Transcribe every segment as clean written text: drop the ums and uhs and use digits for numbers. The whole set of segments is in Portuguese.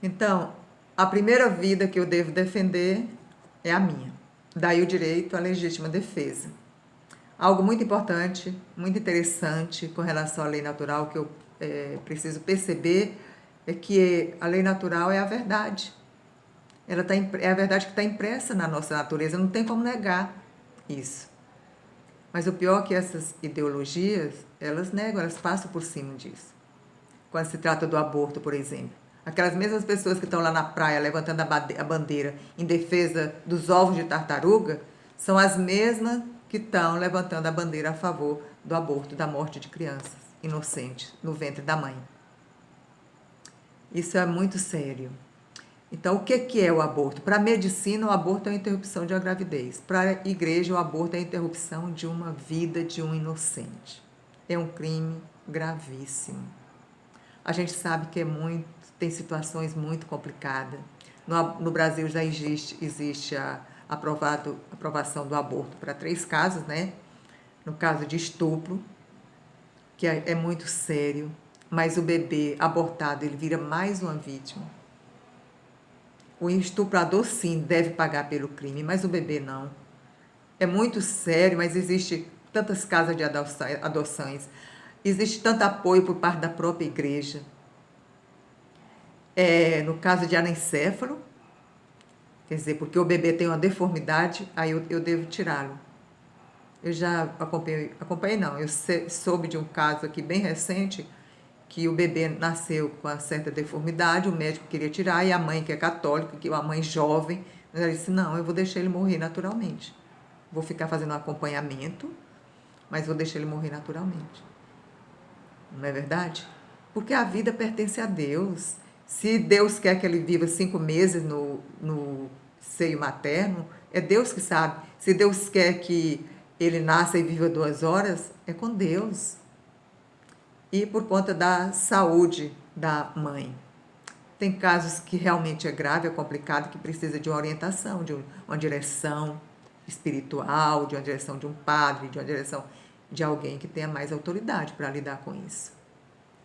Então, a primeira vida que eu devo defender é a minha. Daí o direito à legítima defesa. Algo muito importante, muito interessante com relação à lei natural que eu preciso perceber é que a lei natural é a verdade. É a verdade que está impressa na nossa natureza, não tem como negar isso. Mas o pior é que essas ideologias, elas negam, elas passam por cima disso. Quando se trata do aborto, por exemplo. Aquelas mesmas pessoas que estão lá na praia levantando a bandeira em defesa dos ovos de tartaruga, são as mesmas que estão levantando a bandeira a favor do aborto, da morte de crianças inocentes no ventre da mãe. Isso é muito sério. Então, o que é o aborto? Para a medicina, o aborto é a interrupção de uma gravidez. Para a igreja, o aborto é a interrupção de uma vida de um inocente. É um crime gravíssimo. A gente sabe que tem situações muito complicadas. No Brasil já existe a aprovação do aborto para 3 casos, né? No caso de estupro, que é muito sério, mas o bebê abortado ele vira mais uma vítima. O estuprador, sim, deve pagar pelo crime, mas o bebê não. É muito sério, mas existe tantas casas de adoções, existe tanto apoio por parte da própria igreja. No caso de anencéfalo, quer dizer, porque o bebê tem uma deformidade, aí eu devo tirá-lo. Eu já acompanhei não, eu soube de um caso aqui bem recente, que o bebê nasceu com uma certa deformidade, o médico queria tirar, e a mãe, que é católica, que é uma mãe jovem, ela disse, não, eu vou deixar ele morrer naturalmente. Vou ficar fazendo um acompanhamento, mas vou deixar ele morrer naturalmente. Não é verdade? Porque a vida pertence a Deus. Se Deus quer que ele viva 5 meses no seio materno, é Deus que sabe. Se Deus quer que ele nasça e viva 2 horas, é com Deus. E por conta da saúde da mãe. Tem casos que realmente é grave, é complicado, que precisa de uma orientação, de uma direção espiritual, de uma direção de um padre, de uma direção de alguém que tenha mais autoridade para lidar com isso.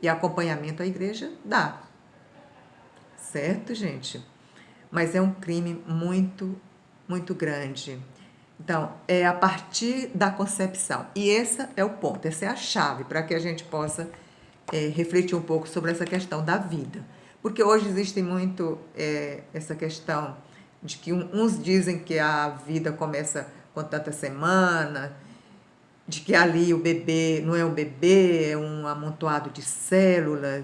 E acompanhamento à igreja dá. Certo, gente? Mas é um crime muito, muito grande. Então, é a partir da concepção. E esse é o ponto, essa é a chave para que a gente possa refletir um pouco sobre essa questão da vida. Porque hoje existe muito essa questão de que uns dizem que a vida começa com tanta semana, de que ali o bebê não é um bebê, é um amontoado de células,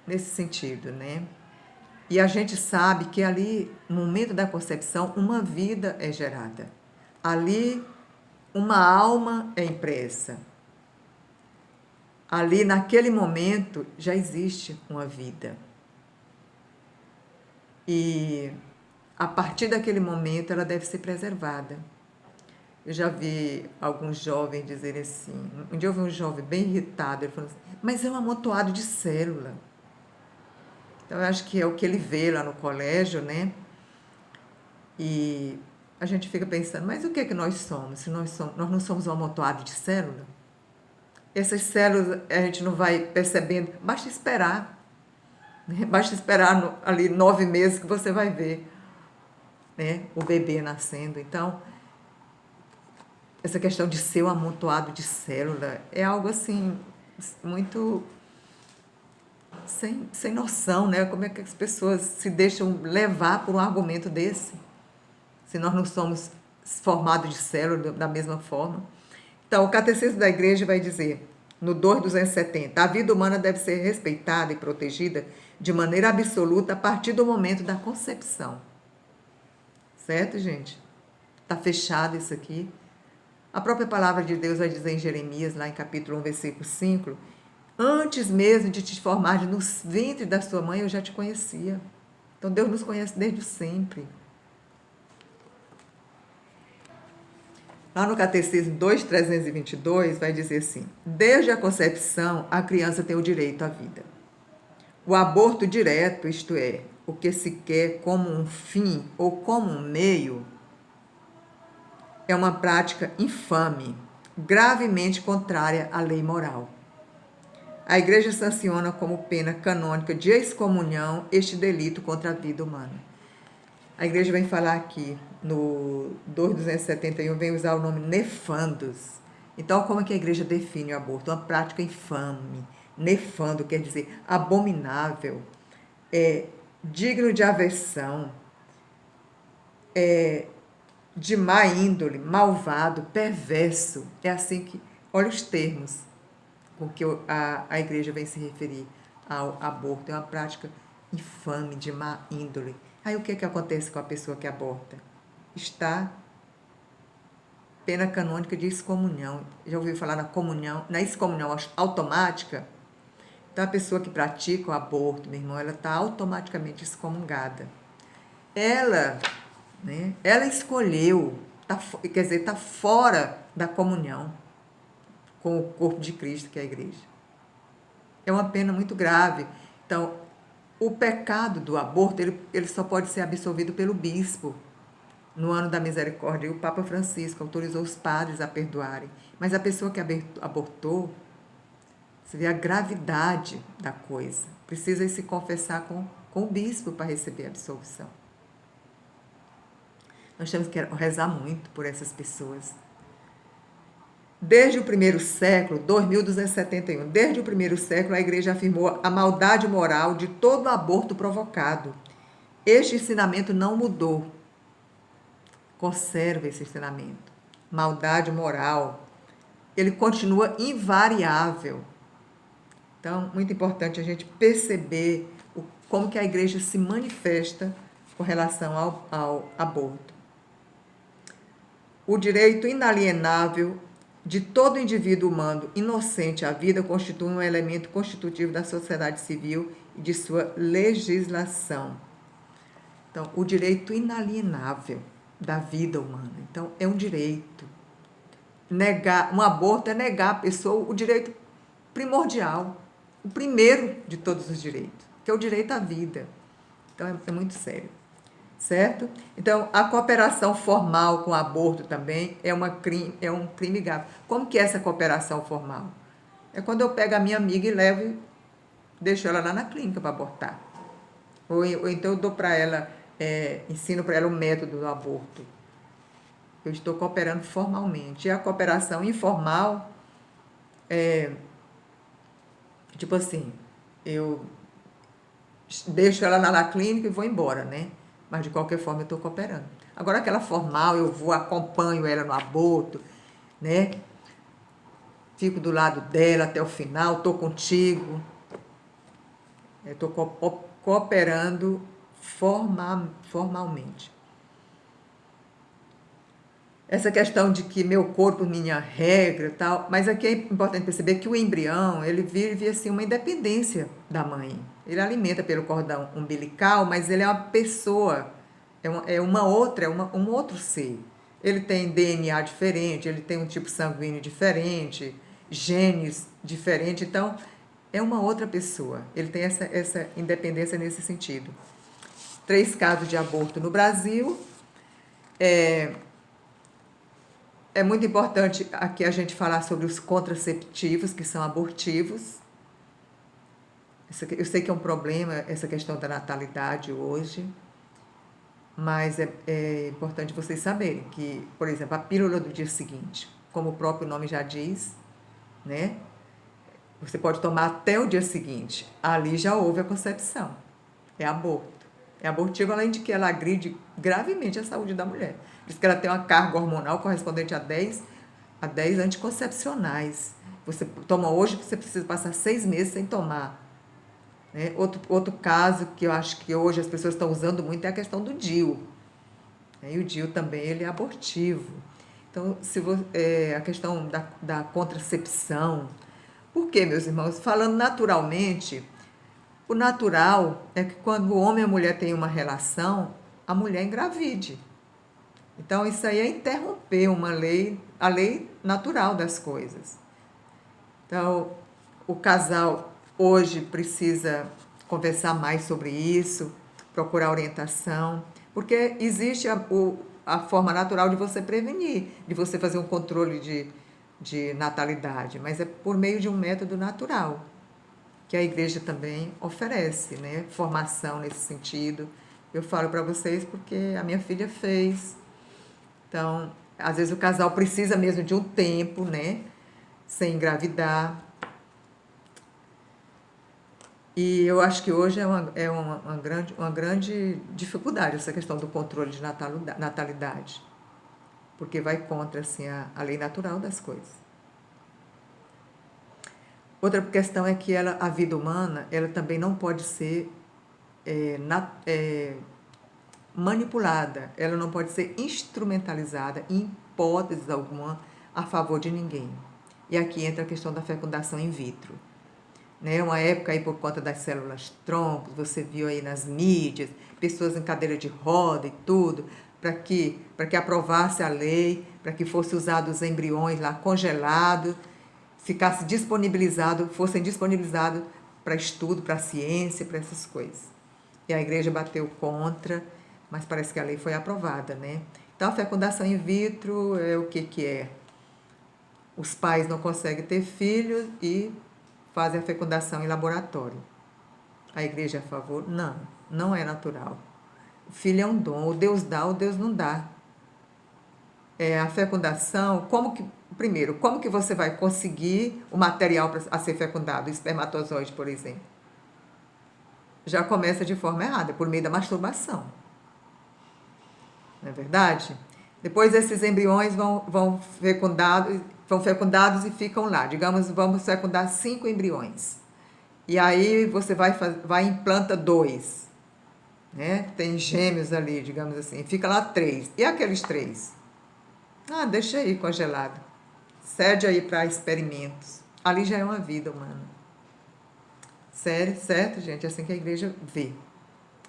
nesse sentido, né? E a gente sabe que ali, no momento da concepção, uma vida é gerada. Ali, uma alma é impressa. Ali, naquele momento, já existe uma vida. E, a partir daquele momento, ela deve ser preservada. Eu já vi alguns jovens dizerem assim, um dia eu vi um jovem bem irritado, ele falou assim, mas é um amontoado de célula. Então, eu acho que é o que ele vê lá no colégio, né? E a gente fica pensando, mas o que é que nós somos? Se nós não somos um amontoado de células? Essas células a gente não vai percebendo, basta esperar. Né? Basta esperar ali 9 meses que você vai ver, né, o bebê nascendo. Então, essa questão de ser um amontoado de célula é algo assim, muito sem noção, né? Como é que as pessoas se deixam levar por um argumento desse? Se nós não somos formados de células da mesma forma. Então, o Catecismo da Igreja vai dizer, no 2.270, a vida humana deve ser respeitada e protegida de maneira absoluta a partir do momento da concepção. Certo, gente? Está fechado isso aqui. A própria palavra de Deus vai dizer em Jeremias, lá em capítulo 1, versículo 5, antes mesmo de te formar no ventre da sua mãe, eu já te conhecia. Então, Deus nos conhece desde sempre. Lá no Catecismo 2.322 vai dizer assim, desde a concepção, a criança tem o direito à vida. O aborto direto, isto é, o que se quer como um fim ou como um meio, é uma prática infame, gravemente contrária à lei moral. A Igreja sanciona como pena canônica de excomunhão este delito contra a vida humana. A Igreja vem falar aqui, no 2.271, vem usar o nome nefandos. Então, como é que a Igreja define o aborto? Uma prática infame. Nefando quer dizer abominável, digno de aversão, de má índole, malvado, perverso. É assim que, olha os termos com que a Igreja vem se referir ao aborto. É uma prática infame, de má índole. Aí o que é que acontece com a pessoa que aborta? Está pena canônica de excomunhão. Já ouviu falar na comunhão, na excomunhão automática? Então, a pessoa que pratica o aborto, meu irmão, ela está automaticamente excomungada. Ela, né, ela escolheu, quer dizer, está fora da comunhão com o corpo de Cristo, que é a igreja. É uma pena muito grave. Então, o pecado do aborto, ele só pode ser absolvido pelo bispo. No ano da misericórdia, o Papa Francisco autorizou os padres a perdoarem. Mas a pessoa que abortou, você vê a gravidade da coisa. Precisa se confessar com o bispo para receber a absolvição. Nós temos que rezar muito por essas pessoas. Desde o primeiro século, 2271, desde o primeiro século, a Igreja afirmou a maldade moral de todo aborto provocado. Este ensinamento não mudou. Conserva esse ensinamento. Maldade moral. Ele continua invariável. Então, muito importante a gente perceber como que a Igreja se manifesta com relação ao aborto. O direito inalienável de todo indivíduo humano inocente à vida constitui um elemento constitutivo da sociedade civil e de sua legislação. Então, o direito inalienável da vida humana. Então, é um direito. Um aborto é negar à pessoa o direito primordial, o primeiro de todos os direitos, que é o direito à vida. Então, é muito sério. Certo? Então, a cooperação formal com o aborto também é um crime grave. Como que é essa cooperação formal? É quando eu pego a minha amiga e levo e deixo ela lá na clínica para abortar. Ou então eu dou para ela, ensino para ela o método do aborto. Eu estou cooperando formalmente. E a cooperação informal tipo assim, eu deixo ela lá na clínica e vou embora, né? Mas de qualquer forma eu estou cooperando. Agora aquela formal, eu vou, acompanho ela no aborto, né? Fico do lado dela até o final, estou contigo. Estou cooperando formalmente. Essa questão de que meu corpo, minha regra e tal, mas aqui é importante perceber que o embrião, ele vive assim uma independência da mãe. Ele alimenta pelo cordão umbilical, mas ele é uma pessoa, um outro ser. Ele tem DNA diferente, ele tem um tipo sanguíneo diferente, genes diferentes, então é uma outra pessoa. Ele tem essa independência nesse sentido. 3 casos de aborto no Brasil. É muito importante aqui a gente falar sobre os contraceptivos, que são abortivos. Eu sei que é um problema essa questão da natalidade hoje, mas é importante vocês saberem que, por exemplo, a pílula do dia seguinte, como o próprio nome já diz, né? Você pode tomar até o dia seguinte. Ali já houve a concepção. É aborto. É abortivo, além de que ela agride gravemente a saúde da mulher. Diz que ela tem uma carga hormonal correspondente a 10 anticoncepcionais. Você toma hoje, você precisa passar 6 meses sem tomar. Né? Outro caso que eu acho que hoje as pessoas estão usando muito é a questão do DIU. E o DIU também ele é abortivo. Então, a questão da contracepção. Por quê, meus irmãos? Falando naturalmente, o natural é que quando o homem e a mulher têm uma relação, a mulher engravide. Então, isso aí é interromper a lei natural das coisas. Então, o casal hoje precisa conversar mais sobre isso, procurar orientação, porque existe a forma natural de você prevenir, de você fazer um controle de natalidade, mas é por meio de um método natural. que a igreja também oferece, né? Formação nesse sentido. Eu falo para vocês porque a minha filha fez. Então, às vezes o casal precisa mesmo de um tempo, né? Sem engravidar. E eu acho que hoje uma grande dificuldade essa questão do controle de natalidade, porque vai contra assim, a lei natural das coisas. Outra questão é que a vida humana ela também não pode ser manipulada, ela não pode ser instrumentalizada em hipótese alguma a favor de ninguém. E aqui entra a questão da fecundação in vitro. Né? Uma época aí por conta das células troncos, você viu aí nas mídias, pessoas em cadeira de roda e tudo, para que aprovasse a lei, para que fossem usados os embriões lá congelados, fossem disponibilizados para estudo, para ciência, para essas coisas. E a igreja bateu contra, mas parece que a lei foi aprovada, né? Então, a fecundação in vitro é o que é? Os pais não conseguem ter filhos e fazem a fecundação em laboratório. A igreja é a favor? Não, não é natural. O filho é um dom, ou Deus dá ou Deus não dá. A fecundação, primeiro, como que você vai conseguir o material a ser fecundado, o espermatozoide, por exemplo? Já começa de forma errada, por meio da masturbação. Não é verdade? Depois esses embriões vão fecundados e ficam lá. Digamos, vamos fecundar 5 embriões. E aí você vai e implanta 2. Né? Tem gêmeos ali, digamos assim. Fica lá 3. E aqueles 3? Ah, deixa aí congelado. Cede aí para experimentos. Ali já é uma vida humana. Sério, certo, gente? É assim que a igreja vê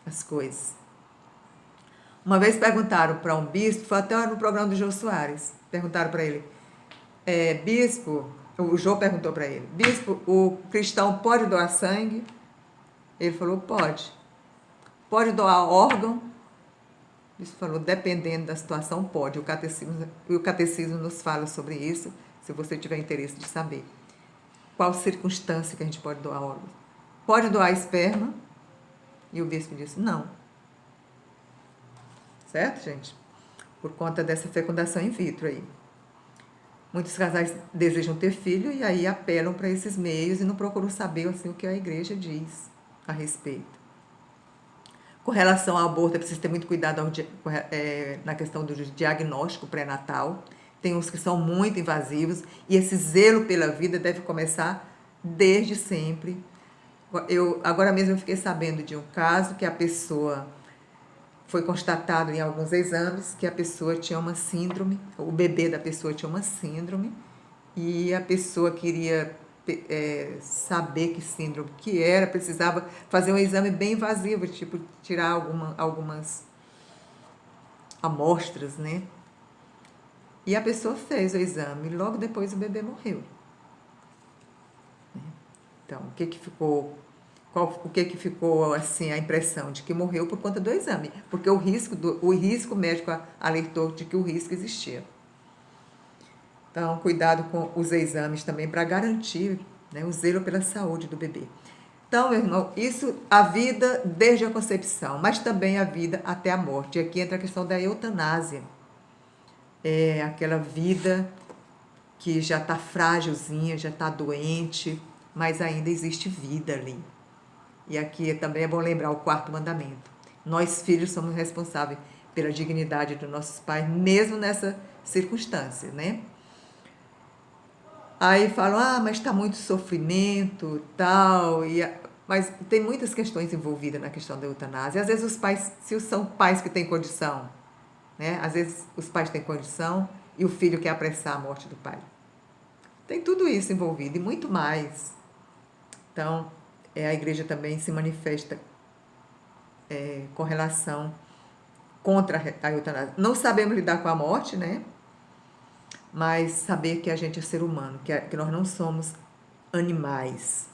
as coisas. Uma vez perguntaram para um bispo, foi até no programa do Jô Soares, perguntaram para ele, bispo, o Jô perguntou para ele, bispo, o cristão pode doar sangue? Ele falou, pode. Pode doar órgão? O bispo falou, dependendo da situação, pode. O catecismo nos fala sobre isso, se você tiver interesse de saber. Qual circunstância que a gente pode doar órgãos? Pode doar esperma? E o bispo disse, não. Certo, gente? Por conta dessa fecundação in vitro aí. Muitos casais desejam ter filho e aí apelam para esses meios e não procuram saber assim, o que a igreja diz a respeito. Com relação ao aborto, é preciso ter muito cuidado na questão do diagnóstico pré-natal. Tem uns que são muito invasivos e esse zelo pela vida deve começar desde sempre. Agora mesmo eu fiquei sabendo de um caso que a pessoa... Foi constatado em alguns exames que a pessoa tinha uma síndrome, o bebê da pessoa tinha uma síndrome, e a pessoa queria saber que síndrome que era, precisava fazer um exame bem invasivo, tipo tirar algumas amostras, né? E a pessoa fez o exame, e logo depois o bebê morreu. Então, o que ficou assim a impressão de que morreu por conta do exame, porque o risco médico alertou de que o risco existia. Então, cuidado com os exames também para garantir, né, o zelo pela saúde do bebê. Então, meu irmão, isso a vida desde a concepção, mas também a vida até a morte. E aqui entra a questão da eutanásia. É aquela vida que já está frágilzinha, já está doente, mas ainda existe vida ali. E aqui também é bom lembrar o 4º mandamento. Nós, filhos, somos responsáveis pela dignidade dos nossos pais, mesmo nessa circunstância, né? Aí falam, mas está muito sofrimento, tal, mas tem muitas questões envolvidas na questão da eutanásia. Às vezes os pais, se são pais que têm condição, né? Às vezes os pais têm condição e o filho quer apressar a morte do pai. Tem tudo isso envolvido e muito mais. Então, a igreja também se manifesta com relação contra a eutanásia. Não sabemos lidar com a morte, né? Mas saber que a gente é ser humano, que nós não somos animais.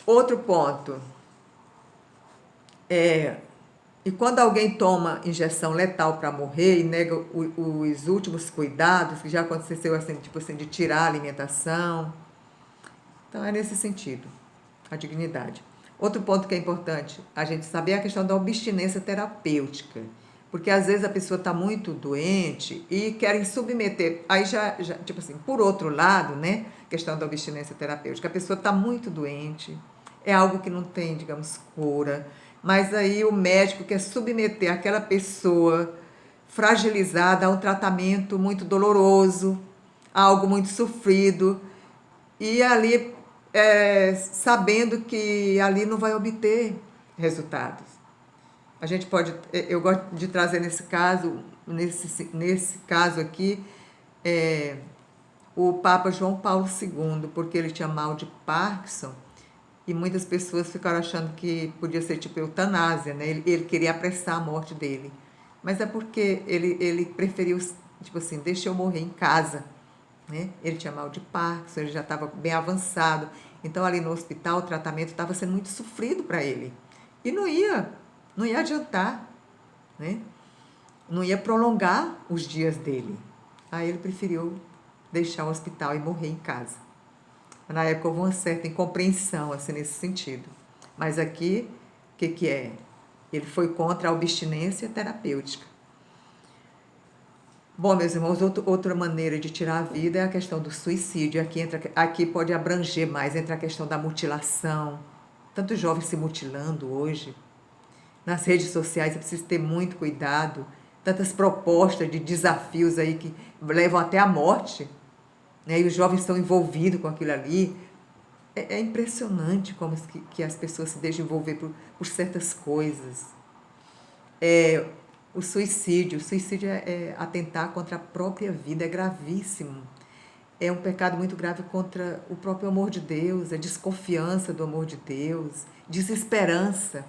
Outro ponto. E quando alguém toma injeção letal para morrer e nega os últimos cuidados, que já aconteceu assim, tipo assim, de tirar a alimentação, Então, é nesse sentido, a dignidade. Outro ponto que é importante a gente saber é a questão da abstinência terapêutica. Porque às vezes a pessoa está muito doente e querem submeter. Aí já, tipo assim, por outro lado, né? Questão da abstinência terapêutica. A pessoa está muito doente, é algo que não tem, digamos, cura. Mas aí o médico quer submeter aquela pessoa fragilizada a um tratamento muito doloroso, a algo muito sofrido. E ali, sabendo que ali não vai obter resultados. A gente pode, eu gosto de trazer nesse caso aqui, o Papa João Paulo II, porque ele tinha mal de Parkinson e muitas pessoas ficaram achando que podia ser tipo eutanásia, né? Ele queria apressar a morte dele. Mas é porque ele preferiu, tipo assim, deixa eu morrer em casa, né? Ele tinha mal de Parkinson, ele já estava bem avançado. Então, ali no hospital, o tratamento estava sendo muito sofrido para ele. E não ia adiantar, né? Não ia prolongar os dias dele. Aí ele preferiu deixar o hospital e morrer em casa. Na época houve uma certa incompreensão assim, nesse sentido. Mas aqui, o que é? Ele foi contra a abstinência terapêutica. Bom, meus irmãos, outra maneira de tirar a vida é a questão do suicídio. Aqui pode abranger mais, entra a questão da mutilação. Tantos jovens se mutilando hoje. Nas redes sociais é preciso ter muito cuidado. Tantas propostas de desafios aí que levam até a morte, né? E os jovens estão envolvidos com aquilo ali. É impressionante como que as pessoas se deixam envolver por certas coisas. O suicídio é atentar contra a própria vida, é gravíssimo. É um pecado muito grave contra o próprio amor de Deus, a desconfiança do amor de Deus, desesperança.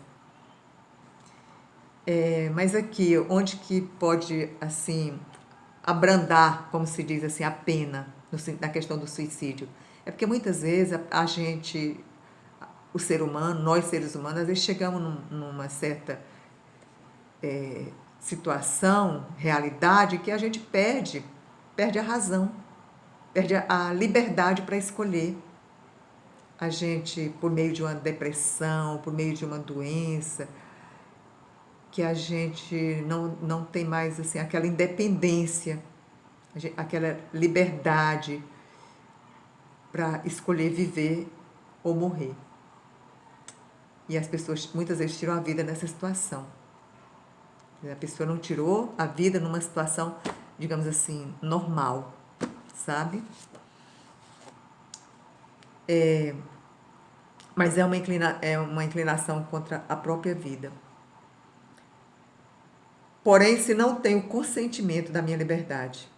Mas aqui, onde que pode, assim, abrandar, como se diz assim, a pena na questão do suicídio? É porque muitas vezes a gente, o ser humano, nós seres humanos, às vezes chegamos numa certa situação, realidade, que a gente perde a razão, perde a liberdade para escolher. A gente, por meio de uma depressão, por meio de uma doença, que a gente não tem mais assim, aquela independência, aquela liberdade para escolher viver ou morrer. E as pessoas muitas vezes tiram a vida nessa situação. A pessoa não tirou a vida numa situação, digamos assim, normal, sabe? Mas é uma inclinação contra a própria vida. Porém, se não tenho consentimento da minha liberdade.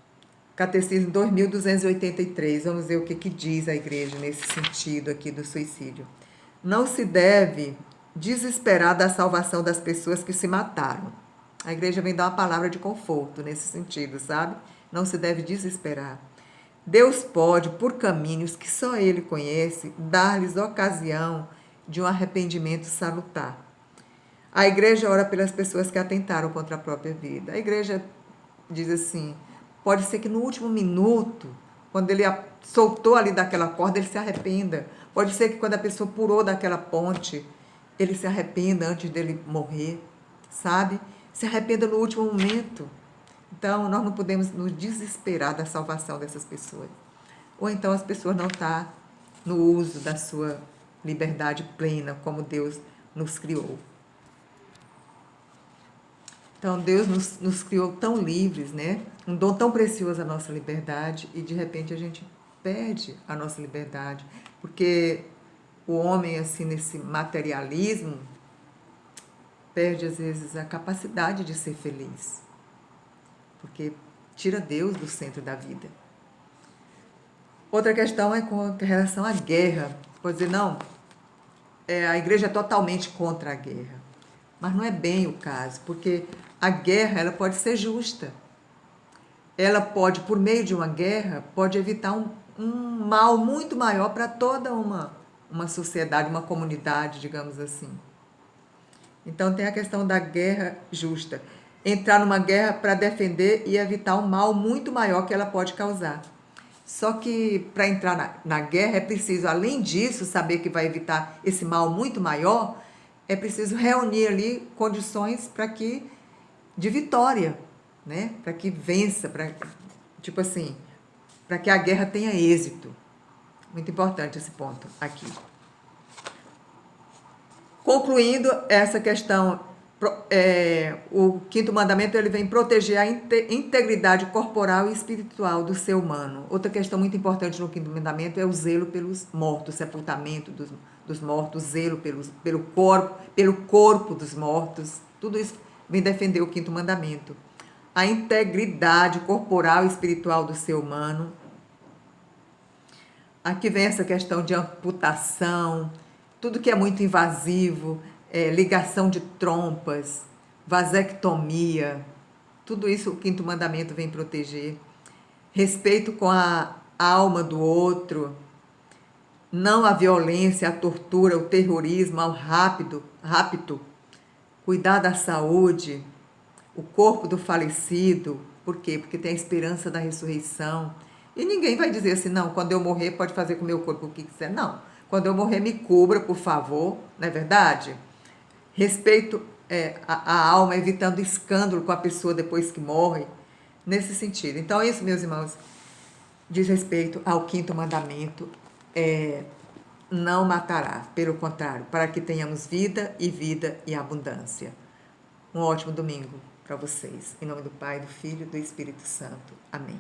Catecismo 2283, vamos ver o que diz a igreja nesse sentido aqui do suicídio. Não se deve desesperar da salvação das pessoas que se mataram. A igreja vem dar uma palavra de conforto nesse sentido, sabe? Não se deve desesperar. Deus pode, por caminhos que só Ele conhece, dar-lhes ocasião de um arrependimento salutar. A igreja ora pelas pessoas que atentaram contra a própria vida. A igreja diz assim, pode ser que no último minuto, quando ele soltou ali daquela corda, ele se arrependa. Pode ser que quando a pessoa pulou daquela ponte, ele se arrependa antes dele morrer, sabe? Se arrependa no último momento. Então, nós não podemos nos desesperar da salvação dessas pessoas. Ou então as pessoas não estão no uso da sua liberdade plena, como Deus nos criou. Então, Deus nos criou tão livres, né? Um dom tão precioso a nossa liberdade, e de repente a gente perde a nossa liberdade, porque o homem, assim, nesse materialismo, perde às vezes a capacidade de ser feliz, porque tira Deus do centro da vida. Outra questão é com relação à guerra. Pode dizer, não, a igreja é totalmente contra a guerra. Mas não é bem o caso, porque a guerra ela pode ser justa. Ela pode, por meio de uma guerra, pode evitar um mal muito maior para toda uma sociedade, uma comunidade, digamos assim. Então tem a questão da guerra justa. Entrar numa guerra para defender e evitar um mal muito maior que ela pode causar. Só que para entrar na guerra é preciso, além disso, saber que vai evitar esse mal muito maior, é preciso reunir ali condições para que de vitória, né? Para que vença, para tipo assim, para que a guerra tenha êxito. Muito importante esse ponto aqui. Concluindo essa questão, o quinto mandamento ele vem proteger a integridade corporal e espiritual do ser humano. Outra questão muito importante no quinto mandamento é o zelo pelos mortos, o sepultamento dos mortos, o zelo pelo corpo dos mortos. Tudo isso vem defender o quinto mandamento. A integridade corporal e espiritual do ser humano. Aqui vem essa questão de amputação, tudo que é muito invasivo, ligação de trompas, vasectomia, tudo isso o quinto mandamento vem proteger. Respeito com a alma do outro, não a violência, a tortura, o terrorismo, ao rapto, cuidar da saúde, o corpo do falecido. Por quê? Porque tem a esperança da ressurreição. E ninguém vai dizer assim, não, quando eu morrer pode fazer com o meu corpo o que quiser. Não, quando eu morrer me cubra, por favor, não é verdade? Respeito a alma, evitando escândalo com a pessoa depois que morre, nesse sentido. Então, isso, meus irmãos, diz respeito ao quinto mandamento, não matará, pelo contrário, para que tenhamos vida e abundância. Um ótimo domingo para vocês. Em nome do Pai, do Filho e do Espírito Santo. Amém.